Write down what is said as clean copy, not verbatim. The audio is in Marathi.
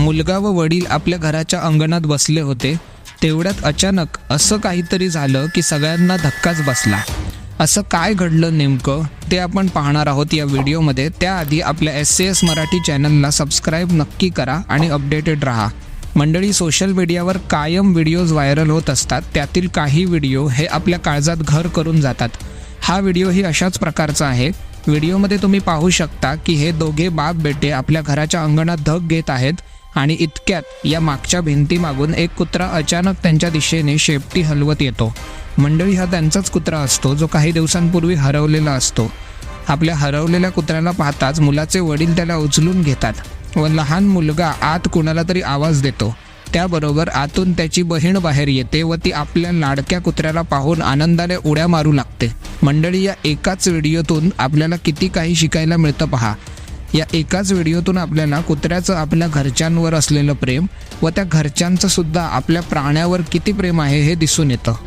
मुलगा व वडील आपल्या घराच्या अंगणात बसले होते. तेवढ्यात अचानक असं काहीतरी झालं की सगळ्यांना धक्काच बसला. असं काय घडलं नेमकं ते आपण पाहणार आहोत या व्हिडिओमध्ये. त्याआधी आपल्या SCS मराठी चॅनलला सबस्क्राईब नक्की करा आणि अपडेटेड राहा. मंडळी, सोशल मीडियावर कायम व्हिडिओज व्हायरल होत असतात. त्यातील काही व्हिडिओ हे आपल्या काळजात घर करून जातात. हा व्हिडिओही अशाच प्रकारचा आहे. व्हिडिओमध्ये तुम्ही पाहू शकता की हे दोघे बाप बेटे आपल्या घराच्या अंगणात धग घेत आहेत आणि इतक्यात या मागच्या भिंतीमागून एक कुत्रा अचानक त्यांच्या दिशेने शेपटी हलवत येतो. मंडळी, हा त्यांचाच कुत्रा असतो जो काही दिवसांपूर्वी हरवलेला असतो. आपल्या हरवलेल्या कुत्र्याला पाहताच मुलाचे वडील त्याला उचलून घेतात व लहान मुलगा आत कुणाला तरी आवाज देतो. त्याबरोबर आतून त्याची बहीण बाहेर येते व ती आपल्या लाडक्या कुत्र्याला पाहून आनंदाने उड्या मारू लागते. मंडळी, या एकाच व्हिडिओतून आपल्याला किती काही शिकायला मिळतं पहा. या एकाच व्हिडिओतून आपल्याला कुत्र्याचं आपल्या घरच्यांवर असलेलं प्रेम व त्या घरच्यांचं सुद्धा आपल्या प्राण्यावर किती प्रेम आहे हे दिसून येतं.